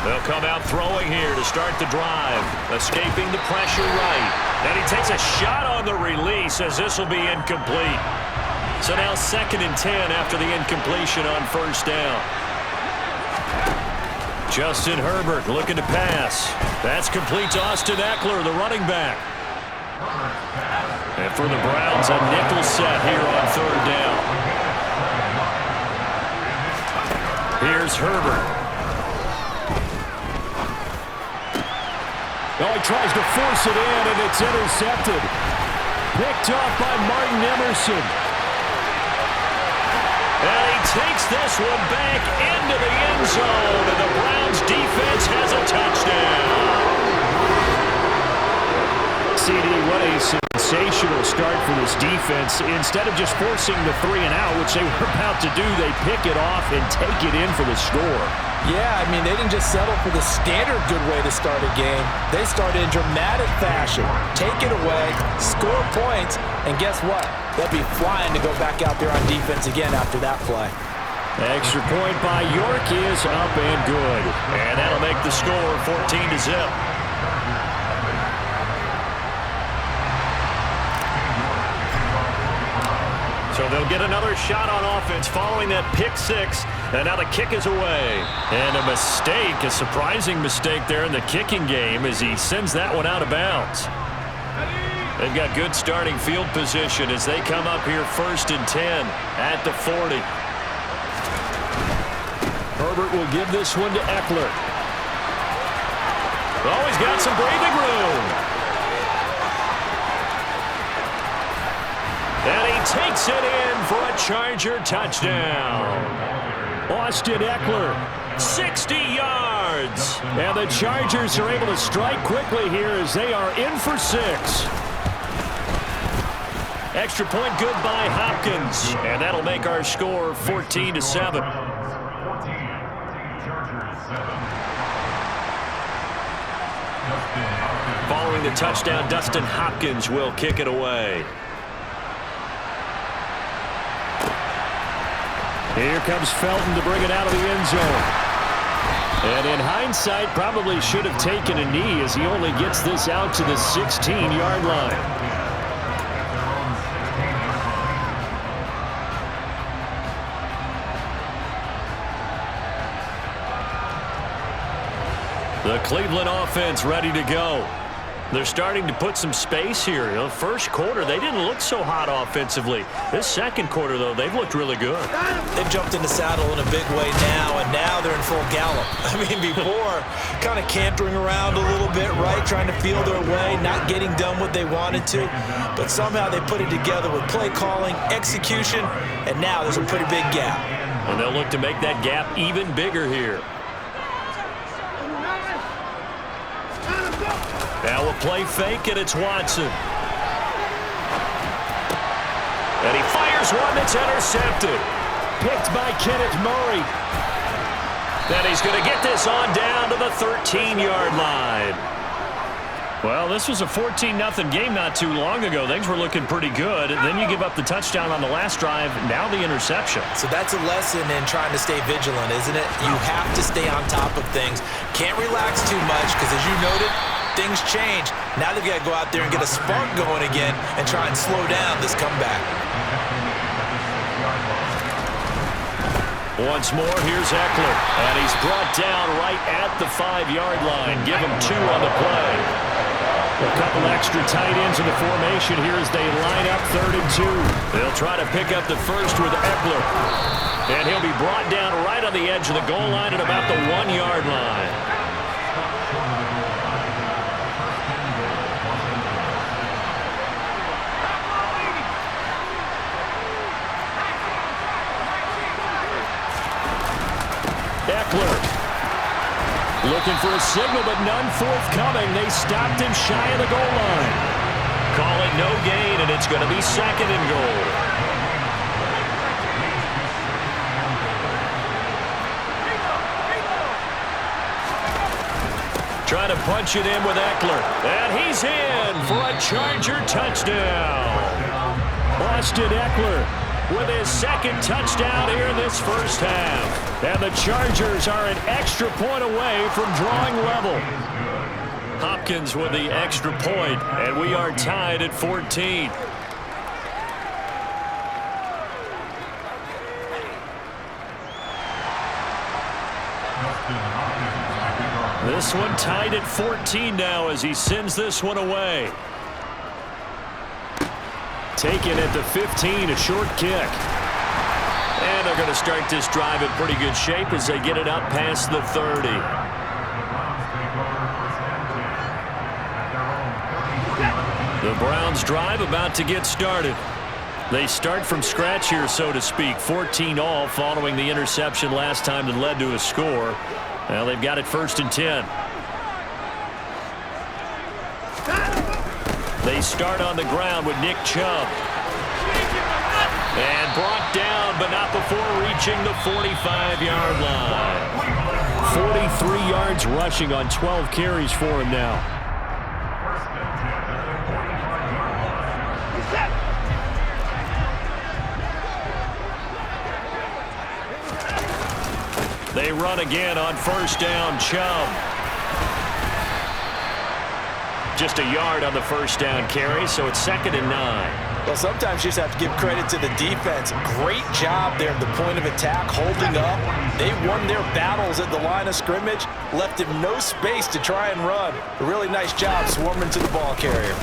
They'll come out throwing here to start the drive. Escaping the pressure right. And he takes a shot on the release as this will be incomplete. So now 2nd and 10 after the incompletion on first down. Justin Herbert looking to pass. That's complete to Austin Eckler, the running back. And for the Browns, a nickel set here on 3rd down. Here's Herbert. Oh, he tries to force it in, and it's intercepted. Picked off by Martin Emerson. And he takes this one back into the end zone, and the Browns defense has a touchdown. CD, what a sensational start for this defense. Instead of just forcing the 3-and-out, which they were about to do, they pick it off and take it in for the score. Yeah, I mean, they didn't just settle for the standard good way to start a game. They started in dramatic fashion. Take it away, score points, and guess what? They'll be flying to go back out there on defense again after that play. Extra point by York is up and good. And that'll make the score 14-0. So they'll get another shot on offense following that pick six. And now the kick is away. And a mistake, a surprising mistake there in the kicking game as he sends that one out of bounds. They've got good starting field position as they come up here 1st and 10 at the 40. Herbert will give this one to Eckler. Oh, he's got some breathing room. And he takes it in for a Charger touchdown. Austin Eckler, 60 yards. And the Chargers are able to strike quickly here as they are in for 6. Extra point good by Hopkins. And that'll make our score 14-7. Following the touchdown, Dustin Hopkins will kick it away. Here comes Felton to bring it out of the end zone. And in hindsight, probably should have taken a knee as he only gets this out to the 16-yard line. The Cleveland offense ready to go. They're starting to put some space here. The first quarter, they didn't look so hot offensively. This second quarter, though, they've looked really good. They've jumped in the saddle in a big way now, and now they're in full gallop. I mean, before, kind of cantering around a little bit, right, trying to feel their way, not getting done what they wanted to. But somehow they put it together with play calling, execution, and now there's a pretty big gap. And they'll look to make that gap even bigger here. Now a play fake, and it's Watson. And he fires one that's intercepted. Picked by Kenneth Murray. Then he's going to get this on down to the 13-yard line. Well, this was a 14-0 game not too long ago. Things were looking pretty good. And then you give up the touchdown on the last drive. Now the interception. So that's a lesson in trying to stay vigilant, isn't it? You have to stay on top of things. Can't relax too much because, as you noted, things change. Now they've got to go out there and get a spark going again and try and slow down this comeback. Once more, here's Eckler. And he's brought down right at the 5-yard line. Give him 2 on the play. A couple extra tight ends in the formation here as they line up 3rd and 2. They'll try to pick up the first with Eckler. And he'll be brought down right on the edge of the goal line at about the 1-yard line. Eckler looking for a signal, but none forthcoming. They stopped him shy of the goal line. Call it no gain, and it's going to be 2nd and goal. Trying to punch it in with Eckler. And he's in for a Charger touchdown. Austin Eckler with his second touchdown here in this first half. And the Chargers are an extra point away from drawing level. Hopkins with the extra point, and we are tied at 14. This one tied at 14 now as he sends this one away. Taken at the 15, a short kick. And they're going to start this drive in pretty good shape as they get it up past the 30. The Browns drive about to get started. They start from scratch here, so to speak. 14-all following the interception last time that led to a score. Well, they've got it 1st and 10. They start on the ground with Nick Chubb. And brought down, but not before reaching the 45-yard line. 43 yards rushing on 12 carries for him now. They run again on 1st down. Chubb. Just a yard on the 1st down carry, so it's 2nd and 9. Well, sometimes you just have to give credit to the defense. Great job there at the point of attack, holding up. They won their battles at the line of scrimmage, left him no space to try and run. A really nice job swarming to the ball carrier.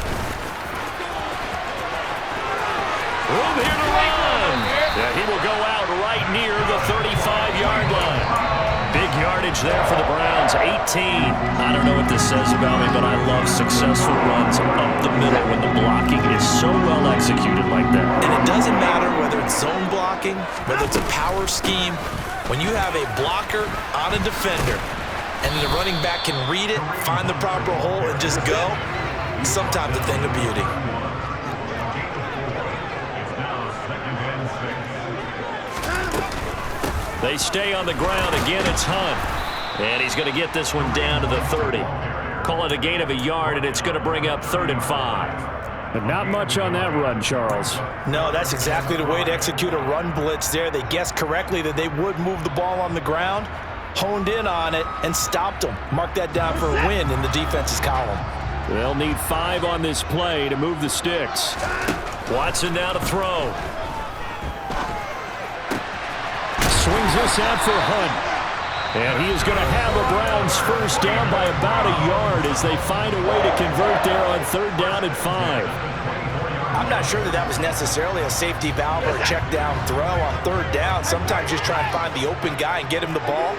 Room here to run. Yeah, he will go out right near the 35-yard line. Big yardage there for the Browns, 18. I don't know what this says about me, but I love successful runs up the middle when the blocking is so well executed like that. And it doesn't matter whether it's zone blocking, whether it's a power scheme. When you have a blocker on a defender and the running back can read it, find the proper hole, and just go, sometimes a thing of beauty. They stay on the ground. Again, it's Hunt. And he's going to get this one down to the 30. Call it a gain of a yard, and it's going to bring up 3rd and 5. But not much on that run, Charles. No, that's exactly the way to execute a run blitz there. They guessed correctly that they would move the ball on the ground, honed in on it, and stopped them. Mark that down for a win in the defense's column. They'll need 5 on this play to move the sticks. Watson now to throw. Swings this out for Hunt. And he is going to have the Browns 1st down by about a yard as they find a way to convert there on 3rd down and 5. I'm not sure that was necessarily a safety valve or a check down throw on 3rd down. Sometimes just try and find the open guy and get him the ball.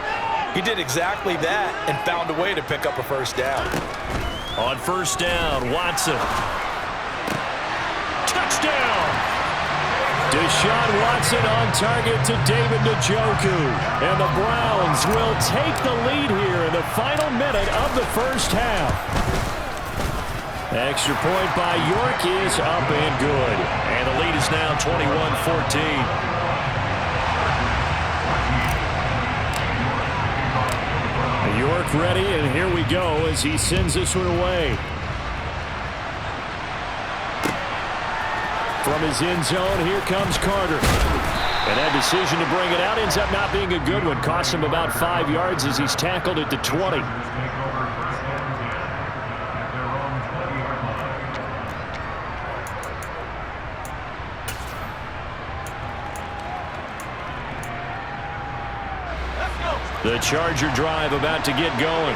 He did exactly that and found a way to pick up a 1st down. On 1st down, Watson. Touchdown! Deshaun Watson on target to David Njoku. And the Browns will take the lead here in the final minute of the 1st half. Extra point by York is up and good. And the lead is now 21-14. York ready, and here we go as he sends this one away. From his end zone, here comes Carter. And that decision to bring it out ends up not being a good one. Costs him about 5 yards as he's tackled at the 20. The Charger drive about to get going.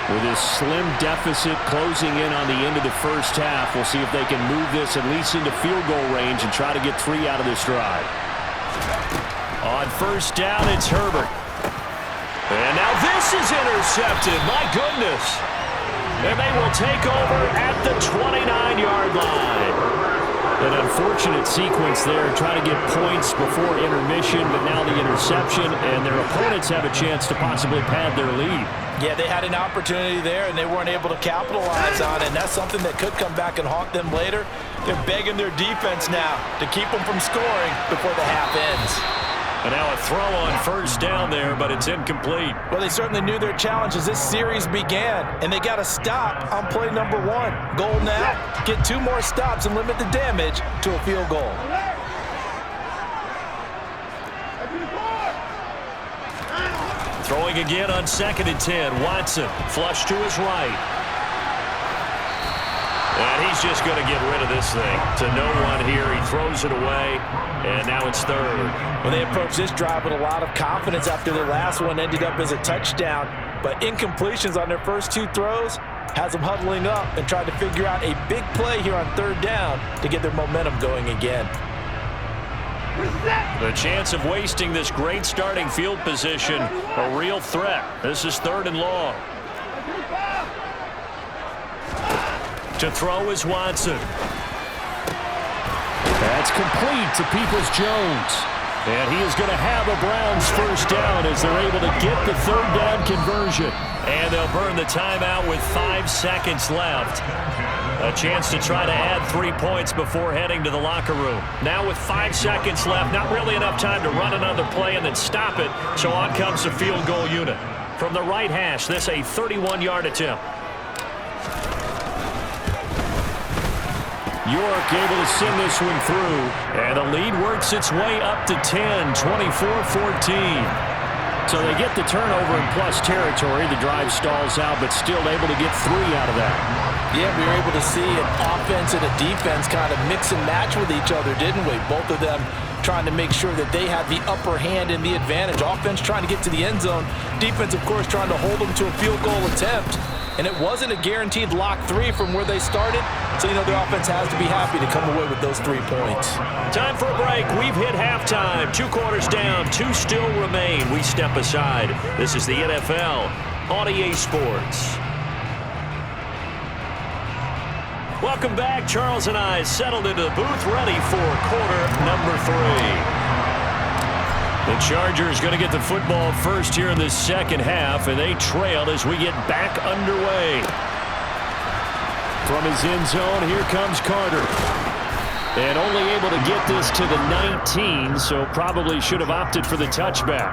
With his slim deficit closing in on the end of the 1st half, we'll see if they can move this at least into field goal range and try to get 3 out of this drive. On 1st down, it's Herbert. And now this is intercepted. My goodness. And they will take over at the 29-yard line. An unfortunate sequence there, trying to get points before intermission, but now the interception, and their opponents have a chance to possibly pad their lead. Yeah, they had an opportunity there, and they weren't able to capitalize on it, and that's something that could come back and haunt them later. They're begging their defense now to keep them from scoring before the half ends. And now a throw on 1st down there, but it's incomplete. Well, they certainly knew their challenge as this series began, and they got to stop on play number 1. Goal now, get 2 more stops and limit the damage to a field goal. Throwing again on 2nd and 10. Watson, flush to his right. And he's just going to get rid of this thing to no one here. He throws it away, and now it's 3rd. Well, they approached this drive with a lot of confidence after their last one ended up as a touchdown. But incompletions on their first 2 throws has them huddling up and trying to figure out a big play here on 3rd down to get their momentum going again. The chance of wasting this great starting field position, a real threat. This is 3rd and long. To throw is Watson. That's complete to Peoples-Jones. And he is going to have a Browns first down as they're able to get the 3rd down conversion. And they'll burn the timeout with 5 seconds left. A chance to try to add 3 points before heading to the locker room. Now with 5 seconds left, not really enough time to run another play and then stop it. So on comes the field goal unit. From the right hash, this a 31-yard attempt. York able to send this one through. And the lead works its way up to 10, 24-14. So they get the turnover in plus territory. The drive stalls out, but still able to get 3 out of that. Yeah, we were able to see an offense and a defense kind of mix and match with each other, didn't we? Both of them trying to make sure that they had the upper hand and the advantage. Offense trying to get to the end zone. Defense, of course, trying to hold them to a field goal attempt. And it wasn't a guaranteed lock 3 from where they started. So, you know, their offense has to be happy to come away with those 3 points. Time for a break. We've hit halftime. 2 quarters down. 2 still remain. We step aside. This is the NFL on EA Sports. Welcome back. Charles and I settled into the booth ready for quarter number 3. The Chargers going to get the football first here in this second half, and they trailed as we get back underway. From his end zone, here comes Carter. And only able to get this to the 19, so probably should have opted for the touchback.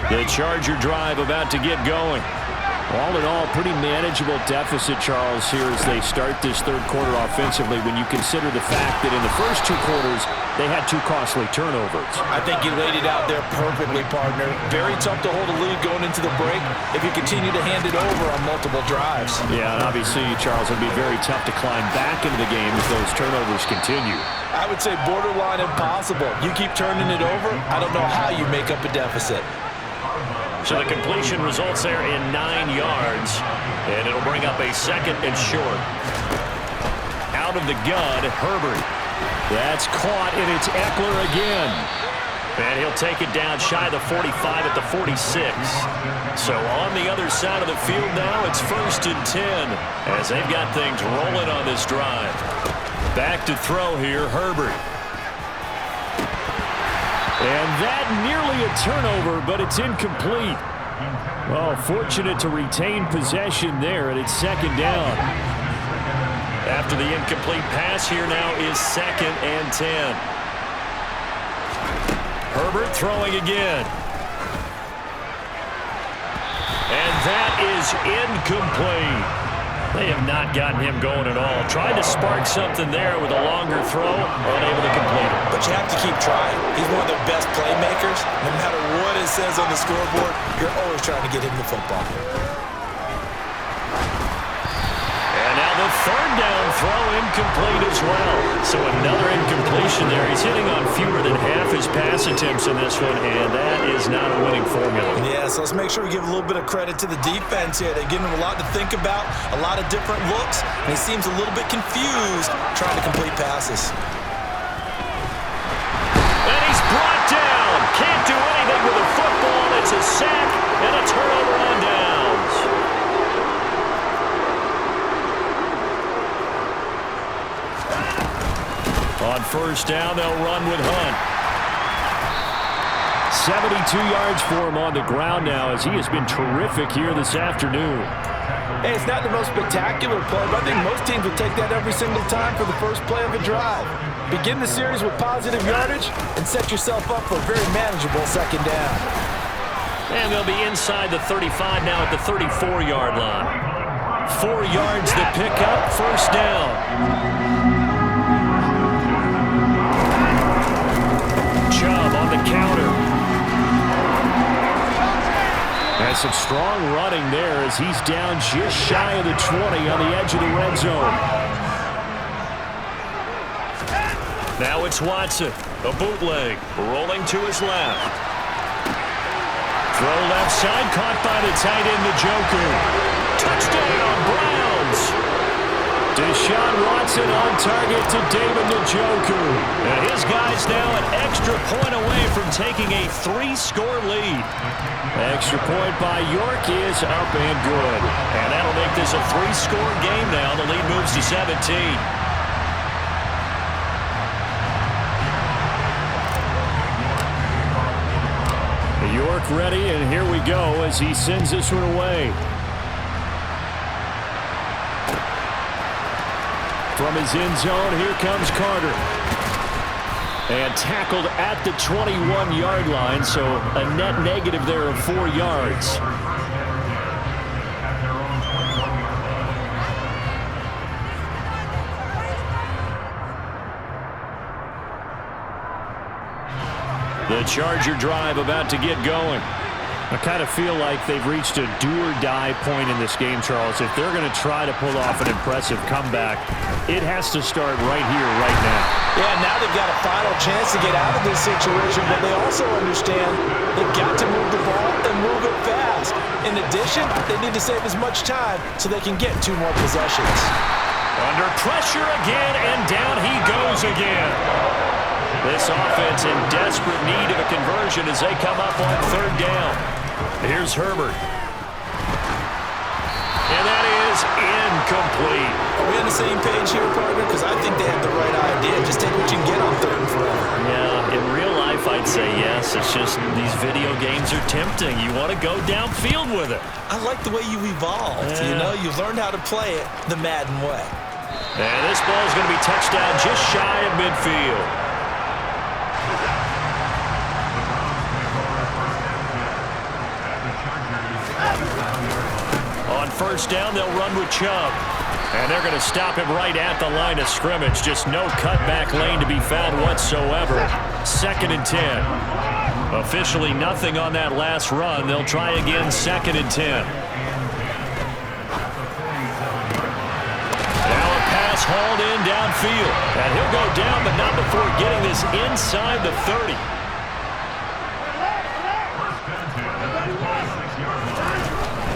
The Charger drive about to get going. All in all, pretty manageable deficit, Charles, here as they start this 3rd quarter offensively when you consider the fact that in the first 2 quarters, they had 2 costly turnovers. I think you laid it out there perfectly, partner. Very tough to hold a lead going into the break if you continue to hand it over on multiple drives. Yeah, and obviously, Charles, it would be very tough to climb back into the game if those turnovers continue. I would say borderline impossible. You keep turning it over, I don't know how you make up a deficit. So the completion results there in 9 yards, and it'll bring up a 2nd and short. Out of the gun, Herbert. That's caught, and it's Eckler again. And he'll take it down shy of the 45 at the 46. So on the other side of the field now, it's 1st and 10, as they've got things rolling on this drive. Back to throw here, Herbert. And that nearly a turnover, but it's incomplete. Well, fortunate to retain possession there, and it's 2nd down. After the incomplete pass, here now is 2nd and 10. Herbert throwing again. And that is incomplete. They have not gotten him going at all. Tried to spark something there with a longer throw, unable to complete it. But you have to keep trying. He's one of their best playmakers. No matter what it says on the scoreboard, you're always trying to get him the football. And now the 3rd down throw incomplete as well. So another incompletion there. He's hitting on fewer than half his pass attempts in this one, and that is not a winning formula. Yeah, so let's make sure we give a little bit of credit to the defense here. They're giving him a lot to think about, a lot of different looks, and he seems a little bit confused trying to complete passes. And he's brought down. Can't do anything with the football. It's a sack and a turnover on downs. On 1st down, they'll run with Hunt. 72 yards for him on the ground now as he has been terrific here this afternoon. Hey, it's not the most spectacular play, but I think most teams will take that every single time for the first play of a drive. Begin the series with positive yardage and set yourself up for a very manageable 2nd down. And they'll be inside the 35 now at the 34-yard line. 4 yards to pick up, 1st down. Some strong running there as he's down just shy of the 20 on the edge of the red zone. Now it's Watson. A bootleg. Rolling to his left. Throw left side. Caught by the tight end, Njoku. Touchdown, Browns. Deshaun Watson on target to David Njoku. And his guy's now an extra point away from taking a 3-score lead. Extra point by York is up and good. And that'll make this a 3-score game now. The lead moves to 17. York ready, and here we go as he sends this one away. From his end zone, here comes Carter. And tackled at the 21-yard line, so a net negative there of 4 yards. The Charger drive about to get going. I kind of feel like they've reached a do-or-die point in this game, Charles. If they're going to try to pull off an impressive comeback, it has to start right here, right now. Yeah, now they've got a final chance to get out of this situation, but they also understand they've got to move the ball and move it fast. In addition, they need to save as much time so they can get 2 more possessions. Under pressure again, and down he goes again. This offense in desperate need of a conversion as they come up on 3rd down. Here's Herbert. And that is incomplete. Are we on the same page here, partner? Because I think they have the right idea. Just take what you can get on 3rd and forever. Yeah, in real life, I'd say yes. It's just these video games are tempting. You want to go downfield with it. I like the way you evolved. Yeah. You know, you've learned how to play it the Madden way. And this ball is going to be touched down just shy of midfield. On 1st down, they'll run with Chubb. And they're going to stop him right at the line of scrimmage. Just no cutback lane to be found whatsoever. 2nd and 10. Officially nothing on that last run. They'll try again 2nd and 10. Now a pass hauled in downfield. And he'll go down, but not before getting this inside the 30.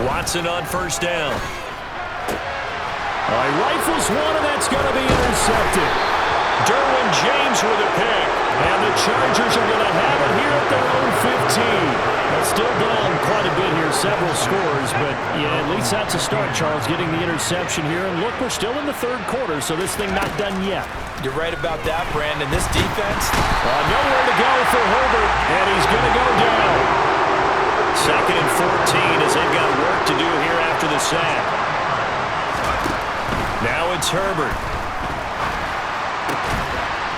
Watson on 1st down. Rifles one, and that's going to be intercepted. Derwin James with a pick. And the Chargers are going to have it here at their own 15. Well, still down quite a bit here, several scores. But, yeah, at least that's a start, Charles, getting the interception here. And, look, we're still in the 3rd quarter, so this thing not done yet. You're right about that, Brandon. This defense. Nowhere to go for Herbert, and he's going to go down. 2nd and 14 as they've got work to do here after the sack. Now it's Herbert.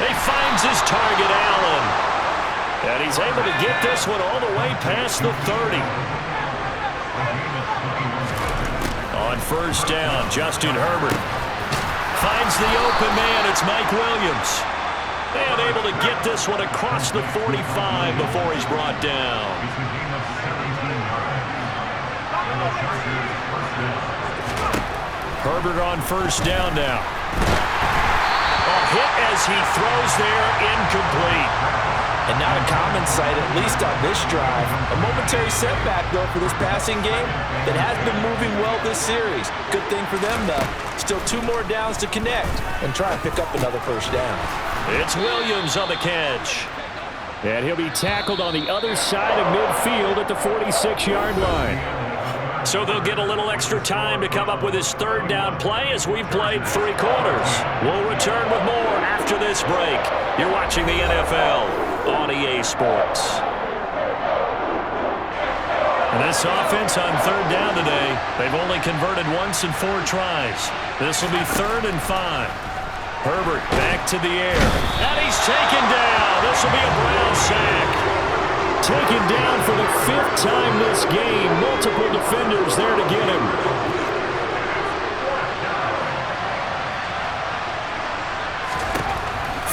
He finds his target, Allen. And he's able to get this one all the way past the 30. On 1st down, Justin Herbert finds the open man. It's Mike Williams. And able to get this one across the 45 before he's brought down. Herbert on 1st down now. A hit as he throws there, incomplete. And not a common sight, at least on this drive. A momentary setback, though, for this passing game that has been moving well this series. Good thing for them, though. Still 2 more downs to connect and try and pick up another 1st down. It's Williams on the catch. And he'll be tackled on the other side of midfield at the 46-yard line. So they'll get a little extra time to come up with his 3rd down play as we've played 3 quarters. We'll return with more after this break. You're watching the NFL on EA Sports. And this offense on 3rd down today, they've only converted once in 4 tries. This will be 3rd and 5. Herbert back to the air. And he's taken down. This will be a Brown sack. Taken down for the 5th time this game. Multiple defenders there to get him.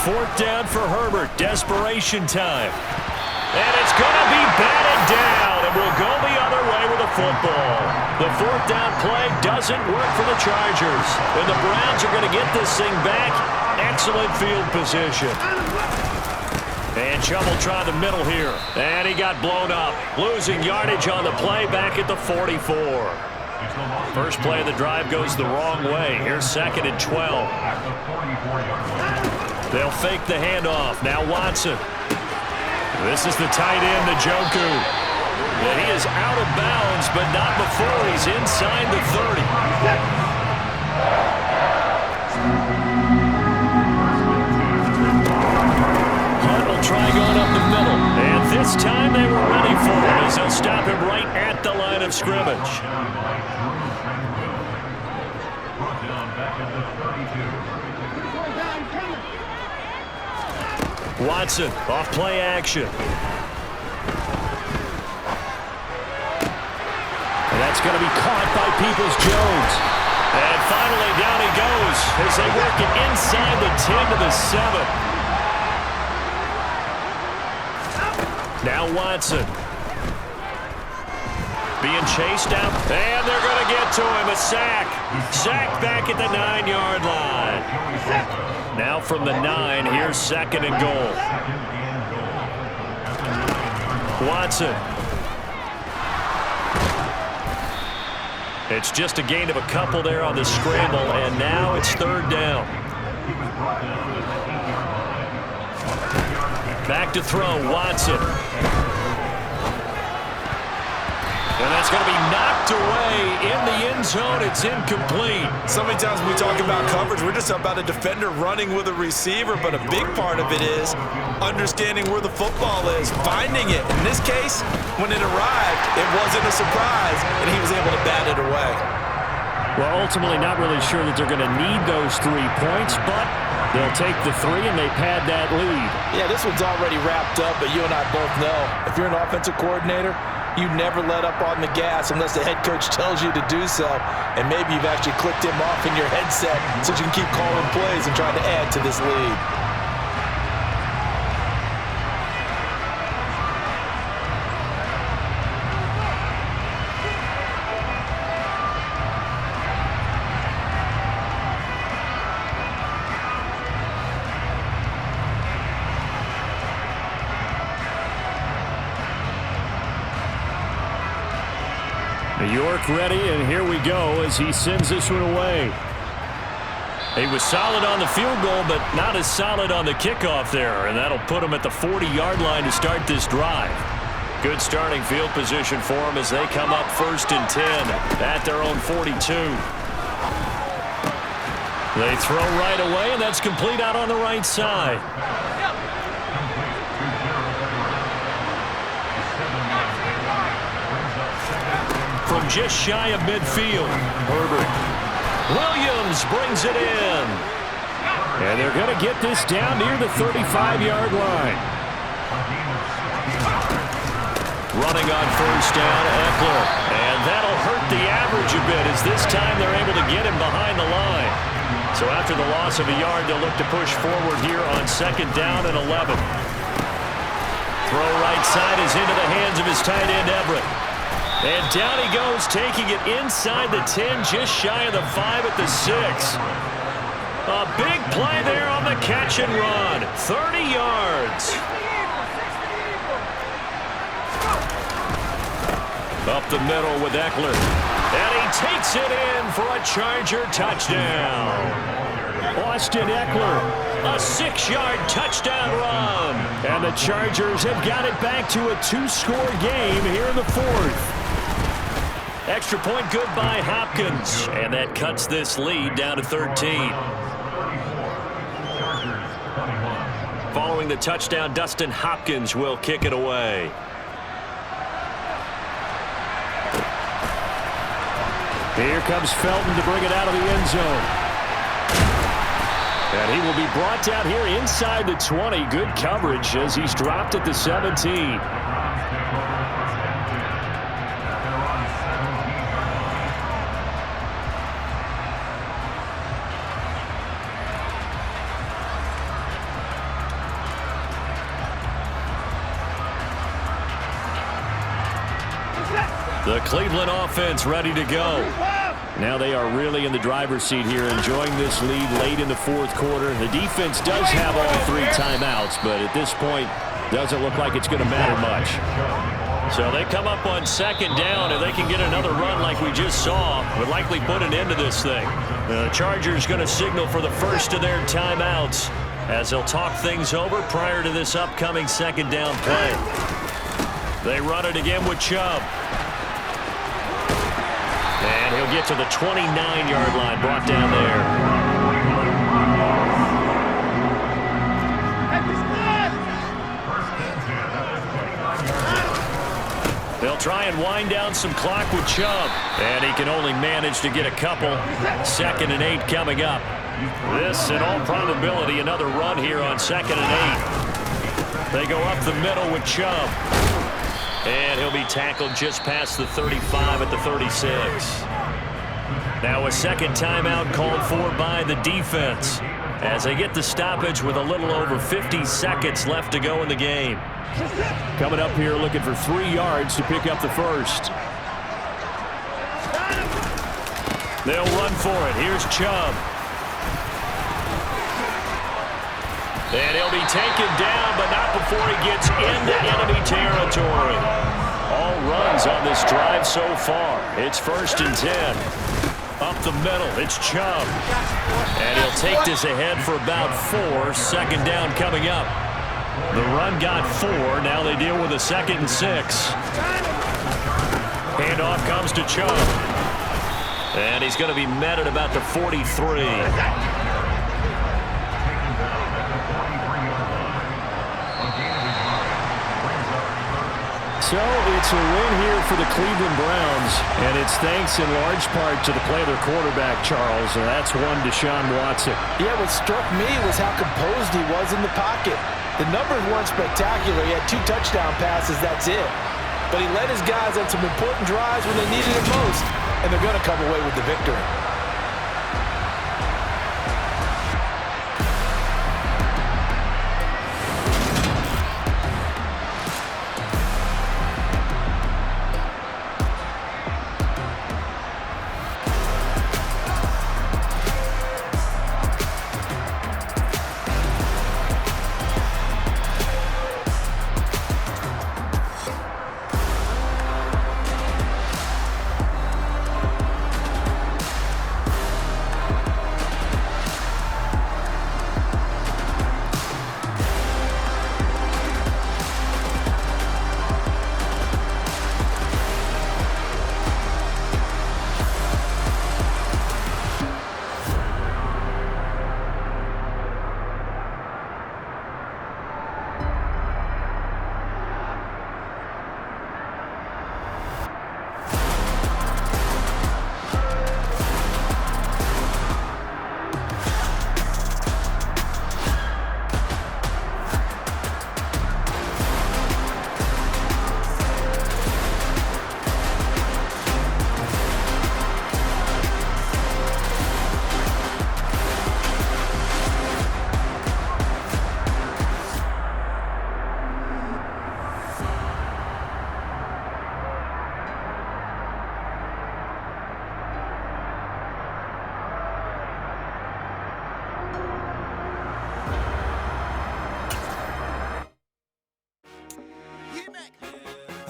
4th down for Herbert. Desperation time. And it's going to be batted down. and will go the other way with the football. The fourth down play doesn't work for the Chargers, and the Browns are going to get this thing back. Excellent field position. And Chubb will try the middle here, and he got blown up. Losing yardage on the play back at the 44. First play of the drive goes the wrong way. Here's 2nd and 12. They'll fake the handoff. Now Watson. This is the tight end, Njoku. And he is out of bounds, but not before he's inside the 30. Hunt will try going up the middle. And this time they were ready for him as they'll stop him right at the line of scrimmage. Watson off play action. And that's going to be caught by Peoples-Jones. And finally down he goes as they work it inside the 10 to the 7. Now Watson. Being chased out. And they're going to get to him. A sack. Sack back at the 9-yard line. Now from the 9, here's 2nd and goal. Watson. It's just a gain of a couple there on the scramble, and now it's 3rd down. Back to throw, Watson. And that's going to be knocked away in the end zone. It's incomplete. So many times when we talk about coverage, we're just about a defender running with a receiver, but a big part of it is understanding where the football is, finding it. In this case, when it arrived, it wasn't a surprise, and he was able to bat it away. Well, ultimately not really sure that they're going to need those 3 points, but they'll take the 3 and they pad that lead. Yeah, this one's already wrapped up, but you and I both know if you're an offensive coordinator, you never let up on the gas unless the head coach tells you to do so. And maybe you've actually clicked him off in your headset so you can keep calling plays and trying to add to this lead. New York ready, and here we go as he sends this one away. He was solid on the field goal, but not as solid on the kickoff there, and that'll put him at the 40-yard line to start this drive. Good starting field position for him as they come up 1st and 10 at their own 42. They throw right away, and that's complete out on the right side. From just shy of midfield, Herbert. Williams brings it in. And they're going to get this down near the 35-yard line. Running on 1st down, Eckler. And that'll hurt the average a bit as this time they're able to get him behind the line. So after the loss of a yard, they'll look to push forward here on 2nd down and 11. Throw right side is into the hands of his tight end, Everett. And down he goes, taking it inside the 10, just shy of the 5 at the 6. A big play there on the catch and run. 30 yards. Up the middle with Eckler. And he takes it in for a Charger touchdown. Austin Eckler, a 6-yard touchdown run. And the Chargers have got it back to a 2-score game here in the 4th. Extra point good by Hopkins, and that cuts this lead down to 13. Following the touchdown, Dustin Hopkins will kick it away. Here comes Felton to bring it out of the end zone. And he will be brought down here inside the 20. Good coverage as he's dropped at the 17. The Cleveland offense ready to go. Now they are really in the driver's seat here, enjoying this lead late in the fourth quarter. The defense does have all 3 timeouts, but at this point, doesn't look like it's going to matter much. So they come up on second down. If they can get another run like we just saw, would likely put an end to this thing. The Chargers going to signal for the first of their timeouts as they'll talk things over prior to this upcoming second down play. They run it again with Chubb. And he'll get to the 29-yard line, brought down there. They'll try and wind down some clock with Chubb. And he can only manage to get a couple. 2nd and 8 coming up. This, in all probability, another run here on 2nd and 8. They go up the middle with Chubb. And he'll be tackled just past the 35 at the 36. Now a second timeout called for by the defense as they get the stoppage with a little over 50 seconds left to go in the game. Coming up here looking for 3 yards to pick up the first. They'll run for it. Here's Chubb. And he'll be taken down, but not before he gets into enemy territory. All runs on this drive so far. It's 1st and 10. Up the middle, it's Chubb. And he'll take this ahead for about 4. Second down coming up. The run got 4. Now they deal with a 2nd and 6. Handoff comes to Chubb. And he's going to be met at about the 43. So it's a win here for the Cleveland Browns, and it's thanks in large part to the play of their quarterback, Charles, and that's one Deshaun Watson. Yeah, what struck me was how composed he was in the pocket. The numbers weren't spectacular. He had 2 touchdown passes, that's it. But he led his guys on some important drives when they needed it most, and they're going to come away with the victory.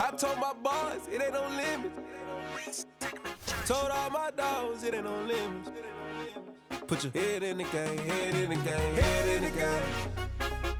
I told my boys, it ain't no limits. Told all my dogs, it ain't no limits. Put your head in the game, head in the game, head in the game.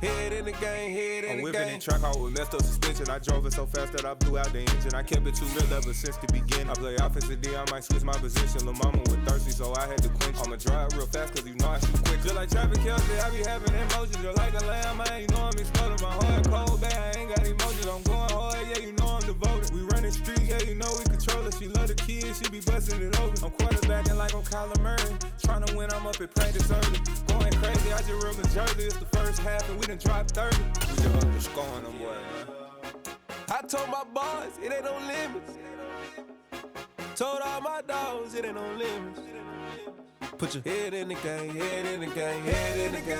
Head in the game, head in the game. I'm whipping in track out with messed up suspension. I drove it so fast that I blew out the engine. I kept it too real ever since the beginning. I play offensive D, I might switch my position. Lil' mama was thirsty, so I had to quench. I'ma drive real fast, cause you know I shoot quick. Just like traffic Kelsey, I be having emotions. Just like a lamb, I ain't know I'm exploding. My heart cold, babe, I ain't got emotions. I'm going hard, yeah, you know I'm devoted. We running streets, yeah, you know we control it. She love the kids, she be busting it over. I'm quarterbacking like I'm Kyler Murray. Trying to win, I'm up at practice early. Going crazy, I just real the jersey. It's the first half, and we done dropped 30. We just underscoring them, boy, man. I told my boys, it ain't no limits. Told all my dogs, it ain't no limits. Put your head in the game, head in the game, head in the game.